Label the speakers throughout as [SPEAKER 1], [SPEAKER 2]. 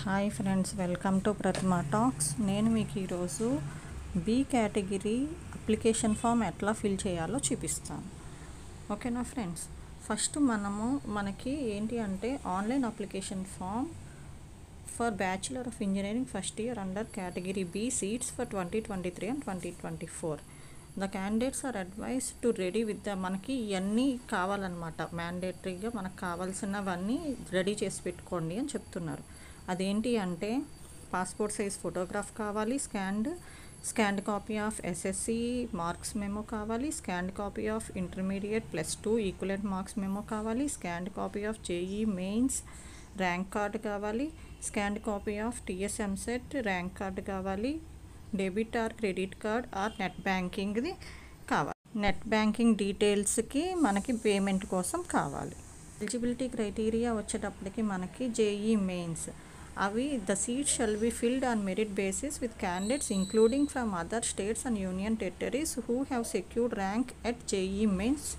[SPEAKER 1] Hi friends, welcome to Pratima talks. నేను మీకు ఈరోజు బి కేటగిరీ అప్లికేషన్ ఫామ్ ఎట్లా ఫిల్ చేయాలో చూపిస్తాను. ఓకేనా ఫ్రెండ్స్? ఫస్ట్ మనకి ఏంటి అంటే online application form for bachelor of engineering first year under category B seats for 2023 and 2024. The candidates are advise to ready with మనకి ఇవన్నీ కావాలన్నమాట. మ్యాండేటరీగా మనకు కావాల్సినవన్నీ రెడీ చేసి పెట్టుకోండి అని చెప్తున్నారు. అదేంటి అంటే పాస్పోర్ట్ సైజ్ ఫోటోగ్రాఫ్ కావాలి, scanned copy of SSC marks memo కావాలి, scanned copy of intermediate +2 equivalent marks memo కావాలి, scanned copy of JEE mains rank card కావాలి, scanned copy of TS EAMCET rank card కావాలి, debit or credit card or net బ్యాంకింగ్ది కావాలి. Net banking డీటెయిల్స్కి మనకి payment కోసం కావాలి. Eligibility criteria వచ్చేటప్పటికి మనకి జేఈ మెయిన్స్ అవి the seat shall be filled on merit basis with candidates including from other states and union territories who have secured rank at JEE mains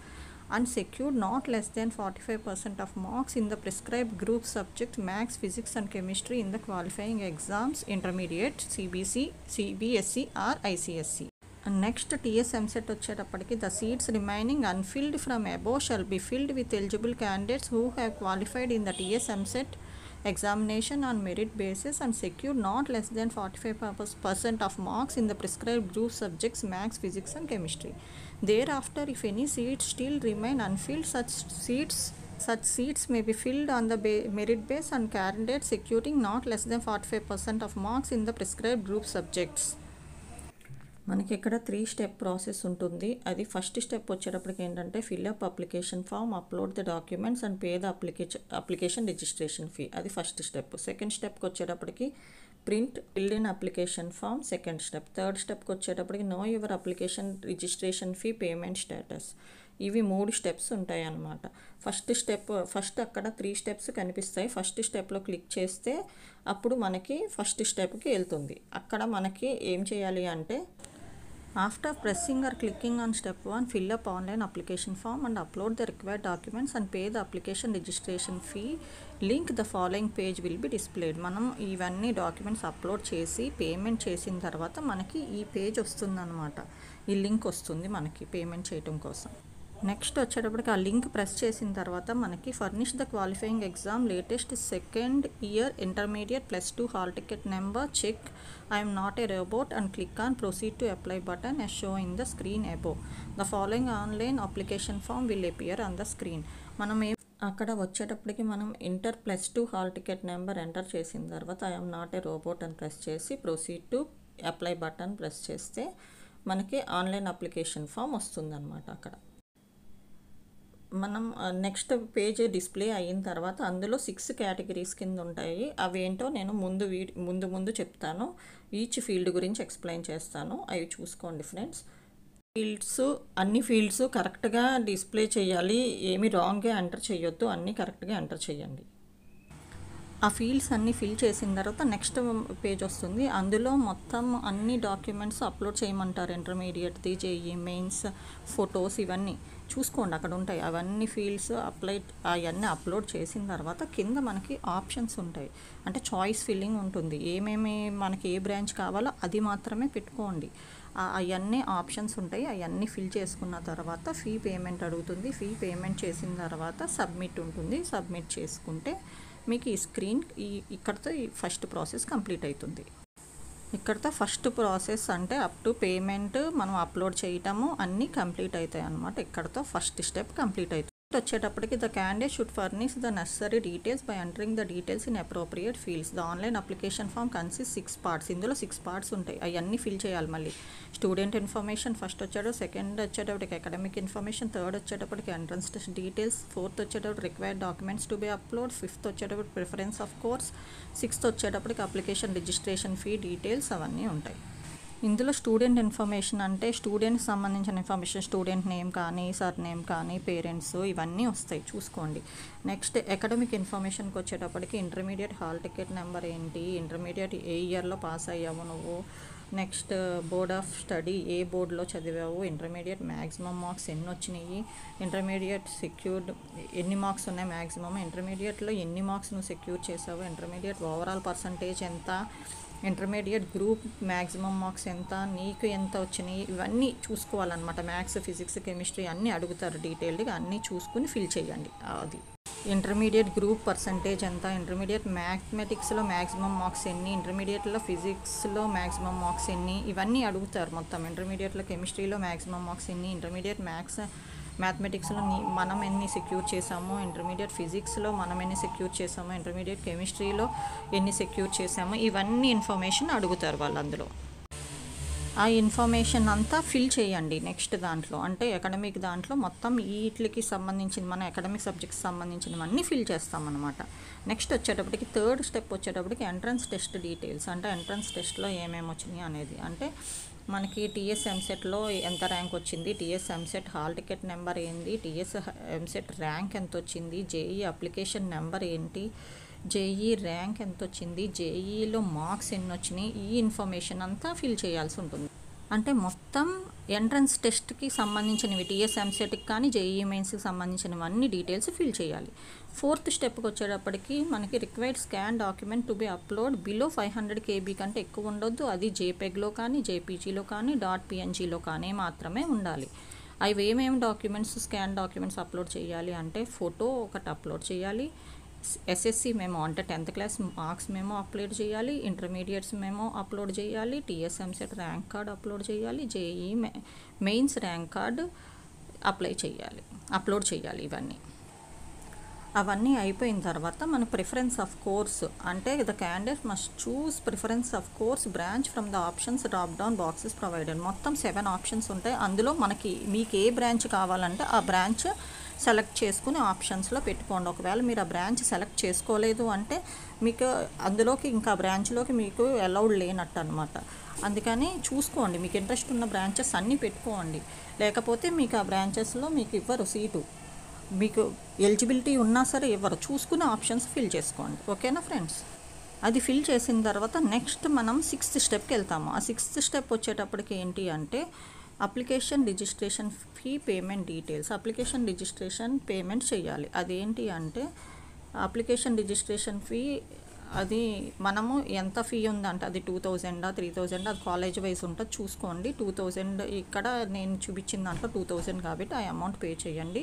[SPEAKER 1] and secured not less than 45% of marks in the prescribed group subject maths, physics and chemistry in the qualifying exams intermediate CBSE or ICSE. And next TS MSET వచ్చేటప్పటికి the seats remaining unfilled from above shall be filled with eligible candidates who have qualified in the TS MSET examination on merit basis and secured not less than 45% of marks in the prescribed group subjects maths, physics and chemistry. Thereafter, if any seats still remain unfilled, such seats may be filled on the merit base and candidates securing not less than 45% of marks in the prescribed group subjects. మనకి ఇక్కడ 3 step process ఉంటుంది. అది first step వచ్చేటప్పటికి ఏంటంటే fill up application form, upload the documents and pay the application registration fee. అది first step. Second స్టెప్కి వచ్చేటప్పటికి print filled in application form, second step. Third స్టెప్కి వచ్చేటప్పటికి know your application registration fee payment status. ఇవి 3 steps ఉంటాయి అన్నమాట. First అక్కడ 3 steps కనిపిస్తాయి. ఫస్ట్ స్టెప్లో క్లిక్ చేస్తే అప్పుడు మనకి ఫస్ట్ స్టెప్కి వెళ్తుంది. అక్కడ మనకి ఏం చేయాలి అంటే after pressing or clicking on step 1, fill up online application form and upload the required documents and pay the application registration fee. Link the following page will be displayed. మనం ఇవన్నీ డాక్యుమెంట్స్ అప్లోడ్ చేసి payment చేసిన తర్వాత మనకి ఈ page వస్తుందన్నమాట. ఈ link వస్తుంది మనకి పేమెంట్ చేయటం కోసం. నెక్స్ట్ వచ్చేటప్పటికి ఆ లింక్ ప్రెస్ చేసిన తర్వాత మనకి furnish the qualifying exam latest second year intermediate +2 hall ticket number, check I'm not a robot and click on proceed to apply button as shown in the screen above. The following online application form will appear on the screen. అక్కడ వచ్చేటప్పటికి మనం inter +2 hall ticket number enter చేసిన తర్వాత I'm not a robot అని press చేసి proceed to apply button press చేస్తే మనకి online application form వస్తుందన్నమాట. అక్కడ మనం నెక్స్ట్ పేజ్ డిస్ప్లే అయిన తర్వాత అందులో 6 కేటగిరీస్ కింద ఉంటాయి. అవేంటో నేను ముందు చెప్తాను. ఈచ్ ఫీల్డ్ గురించి ఎక్స్ప్లెయిన్ చేస్తాను. అవి చూసుకోండి ఫ్రెండ్స్. అన్ని ఫీల్డ్స్ కరెక్ట్గా డిస్ప్లే చేయాలి. ఏమి రాంగ్గా ఎంటర్ చేయొద్దు, అన్నీ కరెక్ట్గా ఎంటర్ చేయండి. ఆ ఫీల్డ్స్ అన్నీ ఫిల్ చేసిన తర్వాత నెక్స్ట్ పేజ్ వస్తుంది. అందులో మొత్తం అన్ని డాక్యుమెంట్స్ అప్లోడ్ చేయమంటారు. ఇంటర్మీడియట్ది, జేఈ మెయిన్స్, ఫొటోస్ ఇవన్నీ చూసుకోండి అక్కడ ఉంటాయి. అవన్నీ ఫీల్డ్స్ అవన్నీ అప్లోడ్ చేసిన తర్వాత కింద మనకి ఆప్షన్స్ ఉంటాయి. అంటే చాయిస్ ఫిల్లింగ్ ఉంటుంది. ఏమేమి మనకి ఏ బ్రాంచ్ కావాలో అది మాత్రమే పెట్టుకోండి. అవన్నీ ఆప్షన్స్ ఉంటాయి. అవన్నీ ఫిల్ చేసుకున్న తర్వాత ఫీ పేమెంట్ అడుగుతుంది. ఫీ పేమెంట్ చేసిన తర్వాత సబ్మిట్ ఉంటుంది. సబ్మిట్ చేసుకుంటే మీకు ఈ స్క్రీన్ ఇక్కడితో ఈ ఫస్ట్ ప్రాసెస్ కంప్లీట్ అవుతుంది. ఇక్కడితో ఫస్ట్ ప్రాసెస్ అంటే అప్ టు పేమెంట్ మనం అప్లోడ్ చేయటము అన్నీ కంప్లీట్ అవుతాయి అన్నమాట. ఇక్కడితో ఫస్ట్ స్టెప్ కంప్లీట్ అవుతుంది. వచ్చేటప్పటికి the candidate should furnish the necessary details by entering the details in appropriate fields. The online application form consist 6 parts. ఇందులో 6 పార్ట్స్ ఉంటాయి. అవన్నీ ఫిల్ చేయాలి. మళ్ళీ స్టూడెంట్ ఇన్ఫర్మేషన్ ఫస్ట్ వచ్చాడు, సెకండ్ వచ్చేటప్పటికి అకాడమిక్ ఇన్ఫర్మేషన్, థర్డ్ వచ్చేటప్పటికి ఎంట్రన్స్ టెస్ట్ డీటెయిల్స్, ఫోర్త్ వచ్చేటప్పుడు required documents to be upload, fifth వచ్చేటప్పుడు ప్రిఫరెన్స్ ఆఫ్ కోర్స్, సిక్స్త్ వచ్చేటప్పటికి అప్లికేషన్ రిజిస్ట్రేషన్ ఫీ డీటెయిల్స్ అవన్నీ ఉంటాయి. ఇందులో స్టూడెంట్ ఇన్ఫర్మేషన్ అంటే స్టూడెంట్కి సంబంధించిన ఇన్ఫర్మేషన్, స్టూడెంట్ నేమ్ కానీ, సర్ నేమ్ కానీ, పేరెంట్స్ ఇవన్నీ వస్తాయి చూసుకోండి. నెక్స్ట్ అకాడమిక్ ఇన్ఫర్మేషన్కి వచ్చేటప్పటికి ఇంటర్మీడియట్ హాల్ టికెట్ నెంబర్ ఏంటి, ఇంటర్మీడియట్ ఏ ఇయర్లో పాస్ అయ్యావు నువ్వు, నెక్స్ట్ బోర్డ్ ఆఫ్ స్టడీ, ఏ బోర్డులో చదివావు, ఇంటర్మీడియట్ మ్యాక్సిమం మార్క్స్ ఎన్ని వచ్చినాయి, ఇంటర్మీడియట్ సెక్యూర్డ్ ఎన్ని మార్క్స్ ఉన్నాయి మ్యాక్సిమం, ఇంటర్మీడియట్లో ఎన్ని మార్క్స్ నువ్వు సెక్యూర్ చేసావు, ఇంటర్మీడియట్ ఓవరాల్ పర్సంటేజ్ ఎంత, ఇంటర్మీడియట్ గ్రూప్ మ్యాక్సిమం మార్క్స్ ఎంత, నీకు ఎంత వచ్చినాయి, ఇవన్నీ చూసుకోవాలన్నమాట. మ్యాథ్స్, ఫిజిక్స్, కెమిస్ట్రీ అన్నీ అడుగుతారు డీటెయిల్డ్గా, అన్నీ చూసుకుని ఫిల్ చేయండి. అది ఇంటర్మీడియట్ గ్రూప్ పర్సంటేజ్ ఎంత, ఇంటర్మీడియట్ మ్యాథమెటిక్స్లో మ్యాక్సిమం మార్క్స్ ఎన్ని, ఇంటర్మీడియట్లో ఫిజిక్స్లో మ్యాక్సిమం మార్క్స్ ఎన్ని, ఇవన్నీ అడుగుతారు మొత్తం. ఇంటర్మీడియట్లో కెమిస్ట్రీలో మ్యాక్సిమం మార్క్స్ ఎన్ని, ఇంటర్మీడియట్ మ్యాథమెటిక్స్లో మనం ఎన్ని సెక్యూర్ చేసామో, ఇంటర్మీడియట్ ఫిజిక్స్లో మనం ఎన్ని సెక్యూర్ చేసామో, ఇంటర్మీడియట్ కెమిస్ట్రీలో ఎన్ని సెక్యూర్ చేసామో, ఇవన్నీ ఇన్ఫర్మేషన్ అడుగుతారు వాళ్ళు. అందులో ఆ ఇన్ఫర్మేషన్ అంతా ఫిల్ చేయండి. నెక్స్ట్ దాంట్లో అంటే అకాడమిక్ దాంట్లో మొత్తం వీటికి సంబంధించిన మన అకాడమిక్ సబ్జెక్ట్స్ సంబంధించినవన్నీ ఫిల్ చేస్తామన్నమాట. నెక్స్ట్ వచ్చేటప్పటికి థర్డ్ స్టెప్ వచ్చేటప్పటికి ఎంట్రన్స్ టెస్ట్ డీటెయిల్స్. అంటే ఎంట్రన్స్ టెస్ట్లో ఏమేమి వచ్చినాయి అనేది, అంటే మనకి టీఎస్ ఎంసెట్లో ఎంత ర్యాంక్ వచ్చింది, TS EAMCET hall ticket number ఏంది, టీఎస్ ఎంసెట్ ర్యాంక్ ఎంత వచ్చింది, జేఈ అప్లికేషన్ నెంబర్ ఏంటి, జేఈ ర్యాంక్ ఎంత వచ్చింది, జేఈలో మార్క్స్ ఎన్ని వచ్చినాయి, ఈ ఇన్ఫర్మేషన్ అంతా ఫిల్ చేయాల్సి ఉంటుంది. అంటే మొత్తం ఎంట్రన్స్ టెస్ట్కి సంబంధించినవి, టీఎస్ ఎంసెట్కి కానీ జేఈ మెయిన్స్కి సంబంధించినవన్నీ డీటెయిల్స్ ఫిల్ చేయాలి. ఫోర్త్ స్టెప్కి వచ్చేటప్పటికి మనకి required scan document to be upload below 500 KB కంటే ఎక్కువ ఉండొద్దు. అది జేపెగ్లో కానీ జేపీజీలో కానీ .png కానీ మాత్రమే ఉండాలి. అవి ఏమేమి డాక్యుమెంట్స్, స్కాన్ డాక్యుమెంట్స్ అప్లోడ్ చేయాలి అంటే ఫోటో ఒకటి అప్లోడ్ చేయాలి, ఎస్ఎస్సి మెమో అంటే 10th class marks memo upload చేయాలి, ఇంటర్మీడియట్స్ మెమో అప్లోడ్ చేయాలి, TS EAMCET rank card upload చేయాలి, JEE mains rank card upload చేయాలి. అవన్నీ అయిపోయిన తర్వాత మన ప్రిఫరెన్స్ ఆఫ్ కోర్స్ అంటే the candidate must choose preference of course branch from the options drop down boxes provided. మొత్తం 7 options ఉంటాయి. అందులో మీకు ఏ బ్రాంచ్ కావాలంటే ఆ బ్రాంచ్ సెలెక్ట్ చేసుకుని ఆప్షన్స్లో పెట్టుకోండి. ఒకవేళ మీరు ఆ బ్రాంచ్ సెలెక్ట్ చేసుకోలేదు అంటే మీకు అందులోకి ఇంకా బ్రాంచ్లోకి మీకు అలౌడ్ లేనట్టు అనమాట. అందుకని చూసుకోండి, మీకు ఇంట్రెస్ట్ ఉన్న బ్రాంచెస్ అన్నీ పెట్టుకోండి. లేకపోతే మీకు ఆ బ్రాంచెస్లో మీకు ఇవ్వరు సీటు, మీకు ఎలిజిబిలిటీ ఉన్నా సరే ఇవ్వరు. చూసుకుని ఆప్షన్స్ ఫిల్ చేసుకోండి. ఓకేనా ఫ్రెండ్స్? అది ఫిల్ చేసిన తర్వాత నెక్స్ట్ మనం 6th స్టెప్కి వెళ్తాము. ఆ 6th స్టెప్ వచ్చేటప్పటికి ఏంటి అంటే application registration fee payment details. Application registration payment చేయాలి. అదేంటి అంటే అప్లికేషన్ రిజిస్ట్రేషన్ ఫీ అది మనము ఎంత ఫీ ఉందంటే అది 2000 3000 అది కాలేజ్ వైజ్ ఉంటుంది, చూసుకోండి. 2000 ఇక్కడ నేను చూపించిన దాంట్లో 2000 కాబట్టి ఆ అమౌంట్ పే చేయండి.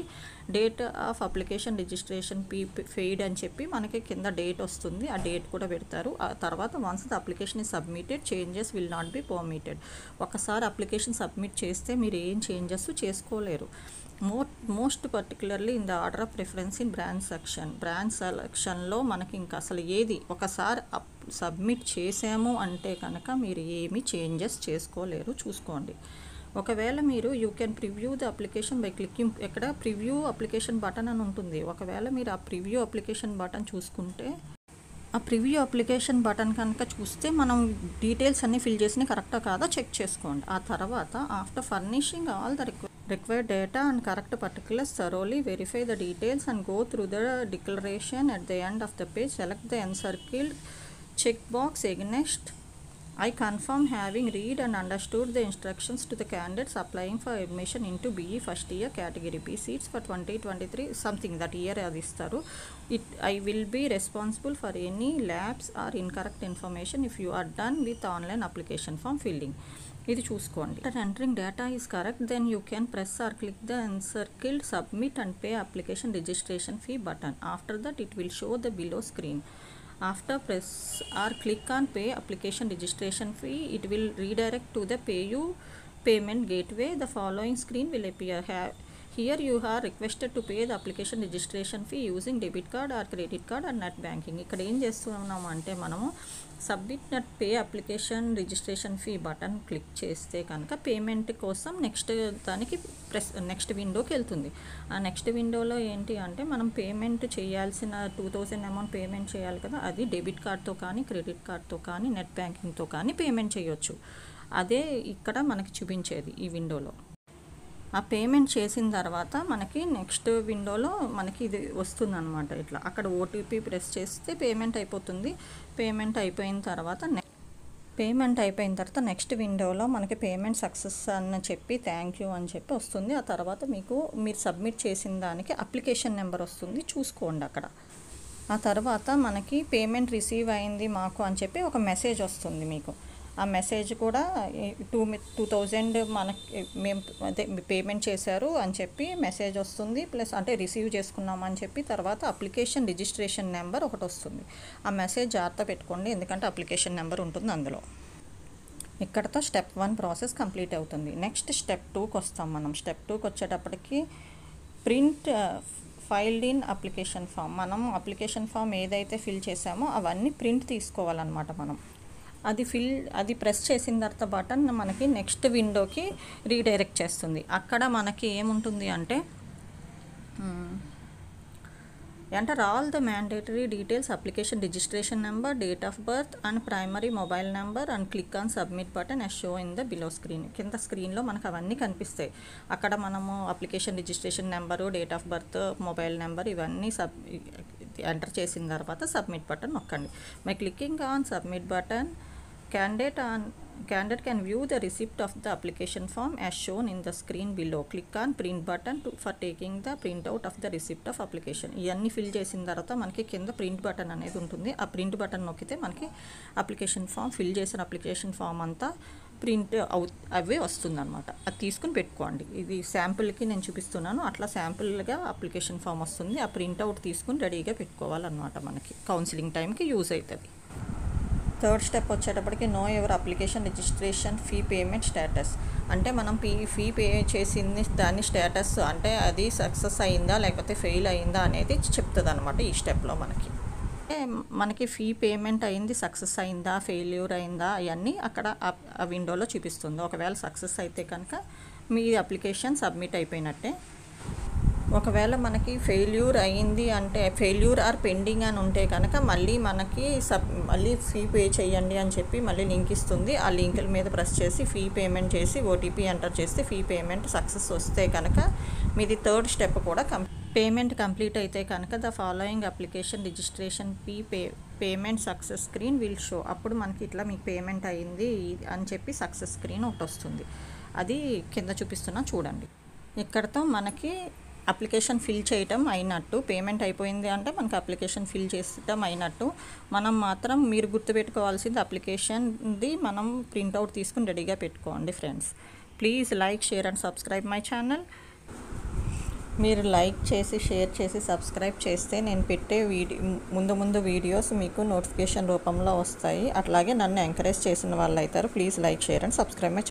[SPEAKER 1] Date of application registration fee paid అని చెప్పి మనకి కింద డేట్ వస్తుంది, ఆ డేట్ కూడా పెడతారు. ఆ తర్వాత once the application is submitted changes will not be permitted. ఒకసారి అప్లికేషన్ సబ్మిట్ చేస్తే మీరు ఏం చేంజెస్ చేసుకోలేరు. Most particularly in the order of preference in branch సెలక్షన్లో మనకి ఇంకా అసలు ఏది ఒకసారి సబ్మిట్ చేసాము అంటే కనుక మీరు ఏమీ చేంజెస్ చేసుకోలేరు, చూసుకోండి. ఒకవేళ మీరు you can preview the application by clicking, ఎక్కడ ప్రివ్యూ అప్లికేషన్ బటన్ అని ఉంటుంది. ఒకవేళ మీరు ఆ ప్రివ్యూ అప్లికేషన్ బటన్ చూసుకుంటే ఆ ప్రివ్యూ అప్లికేషన్ బటన్ కనుక చూస్తే మనం డీటెయిల్స్ అన్నీ ఫిల్ చేసిన కరెక్టా కాదా చెక్ చేసుకోండి. ఆ తర్వాత after furnishing all the required data and correct particulars, thoroughly verify the details and go through the declaration. At the end of the page, select the encircled checkbox against I confirm having read and understood the instructions to the candidates applying for admission into BE first year category B seats for 2023 something that year adistaru. I will be responsible for any lapse or incorrect information if you are done with online application form filling. ఇది చూసుకోండి. Entering data is correct then you can press or click the encircled submit and pay application registration fee button. After that it will show the below screen. After press or click on pay application registration fee it will redirect to the payment gateway. The following screen will appear. Here you are requested to pay the application registration fee using debit card or credit card or net banking. ఇక్కడ ఏం చేస్తున్నాము అంటే మనము submit net pay application registration fee button click చేస్తే కనుక payment కోసం next విండోకి వెళ్తుంది. ఆ నెక్స్ట్ విండోలో ఏంటి అంటే మనం పేమెంట్ చేయాల్సిన 2000 అమౌంట్ పేమెంట్ చేయాలి కదా, అది డెబిట్ కార్డ్తో కానీ క్రెడిట్ కార్డ్తో కానీ నెట్ బ్యాంకింగ్తో కానీ పేమెంట్ చేయొచ్చు. అదే ఇక్కడ మనకి చూపించేది ఈ విండోలో. ఆ పేమెంట్ చేసిన తర్వాత మనకి నెక్స్ట్ విండోలో మనకి ఇది వస్తుందన్నమాట. ఇట్లా అక్కడ ఓటీపీ ప్రెస్ చేస్తే పేమెంట్ అయిపోతుంది. పేమెంట్ అయిపోయిన తర్వాత పేమెంట్ అయిపోయిన తర్వాత నెక్స్ట్ విండోలో మనకి పేమెంట్ సక్సెస్ అని చెప్పి థ్యాంక్ యూ అని చెప్పి వస్తుంది. ఆ తర్వాత మీరు సబ్మిట్ చేసిన దానికి అప్లికేషన్ నెంబర్ వస్తుంది, చూసుకోండి అక్కడ. ఆ తర్వాత మనకి పేమెంట్ రిసీవ్ అయింది మాకు అని చెప్పి ఒక మెసేజ్ వస్తుంది మీకు. ఆ మెసేజ్ కూడా 2000 మేము పేమెంట్ చేశారు అని చెప్పి మెసేజ్ వస్తుంది. ప్లస్ అంటే రిసీవ్ చేసుకున్నాం అని చెప్పి తర్వాత అప్లికేషన్ రిజిస్ట్రేషన్ నెంబర్ ఒకటి వస్తుంది. ఆ మెసేజ్ జాగ్రత్త పెట్టుకోండి, ఎందుకంటే అప్లికేషన్ నెంబర్ ఉంటుంది అందులో. ఇక్కడతో స్టెప్ 1 ప్రాసెస్ కంప్లీట్ అవుతుంది. నెక్స్ట్ స్టెప్ 2కి వస్తాం మనం. స్టెప్ 2కి వచ్చేటప్పటికి print filled in application form. మనం అప్లికేషన్ ఫామ్ ఏదైతే ఫిల్ చేసామో అవన్నీ ప్రింట్ తీసుకోవాలన్నమాట మనం. అది ప్రెస్ చేసిన తర్వాత బటన్ మనకి నెక్స్ట్ విండోకి రీడైరెక్ట్ చేస్తుంది. అక్కడ మనకి ఏముంటుంది అంటే enter all the mandatory details, application registration number, date of birth and primary mobile number and click on submit button as show in the below screen. కింద స్క్రీన్లో మనకు అవన్నీ కనిపిస్తాయి. అక్కడ మనము application registration number, date of birth, mobile number ఇవన్నీ enter చేసిన తర్వాత సబ్మిట్ బటన్ నొక్కండి. By clicking on submit button, candidate can view the receipt of the application form as shown in the screen below. Click on print button for taking the printout of the receipt of application. ఇవన్నీ fill చేసిన తర్వాత మనకి కింద print button అనేది ఉంటుంది. ఆ print button నొక్కితే మనకి అప్లికేషన్ ఫామ్ ఫిల్ చేసిన అప్లికేషన్ ఫామ్ అంతా ప్రింట్ అవే వస్తుంది అనమాట. అది తీసుకుని పెట్టుకోండి. ఇది శాంపుల్కి నేను చూపిస్తున్నాను. అట్లా శాంపుల్గా అప్లికేషన్ ఫామ్ వస్తుంది. ఆ ప్రింట్అవుట్ తీసుకుని రెడీగా పెట్టుకోవాలన్నమాట. మనకి కౌన్సిలింగ్ టైంకి యూజ్ అవుతుంది. థర్డ్ స్టెప్ వచ్చేటప్పటికి know your application registration fee payment status. అంటే మనం ఫీ పే చేసింది దాని స్టేటస్ అంటే అది సక్సెస్ అయిందా లేకపోతే ఫెయిల్ అయిందా అనేది చెప్తుంది అనమాట ఈ స్టెప్లో మనకి. మనకి ఫీ పేమెంట్ అయింది, సక్సెస్ అయిందా ఫెయిల్యూర్ అయిందా అవన్నీ అక్కడ ఆ విండోలో చూపిస్తుంది. ఒకవేళ సక్సెస్ అయితే కనుక మీ అప్లికేషన్ సబ్మిట్ అయిపోయినట్టే. ఒకవేళ మనకి ఫెయిల్యూర్ అయింది అంటే ఫెయిల్యూర్ ఆర్ పెండింగ్ అని ఉంటే కనుక మళ్ళీ మనకి మళ్ళీ ఫీ పే చేయండి అని చెప్పి మళ్ళీ లింక్ ఇస్తుంది. ఆ లింకుల మీద ప్రెస్ చేసి ఫీ పేమెంట్ చేసి ఓటీపీ ఎంటర్ చేస్తే ఫీ పేమెంట్ సక్సెస్ వస్తే కనుక మీది థర్డ్ స్టెప్ కూడా పేమెంట్ కంప్లీట్ అయితే కనుక the following application registration payment success screen will show. అప్పుడు మనకి ఇట్లా మీకు పేమెంట్ అయింది అని చెప్పి సక్సెస్ స్క్రీన్ ఒకటి వస్తుంది. అది కింద చూపిస్తున్నా చూడండి. ఇక్కడతో మనకి అప్లికేషన్ ఫిల్ చేయటం అయినట్టు. పేమెంట్ అయిపోయింది అంటే మనకి అప్లికేషన్ ఫిల్ చేయటం అయినట్టు. మనం మాత్రం మీరు గుర్తుపెట్టుకోవాల్సింది అప్లికేషన్ది మనం ప్రింట్అవుట్ తీసుకుని రెడీగా పెట్టుకోండి friends. Please like, share and subscribe my channel. మీరు లైక్ చేసి, షేర్ చేసి, సబ్స్క్రైబ్ చేస్తే నేను పెట్టే ముందు వీడియోస్ మీకు నోటిఫికేషన్ రూపంలో వస్తాయి. అట్లాగే నన్ను ఎంకరేజ్ చేసిన వాళ్ళు అవుతారు. Please like, share and subscribe my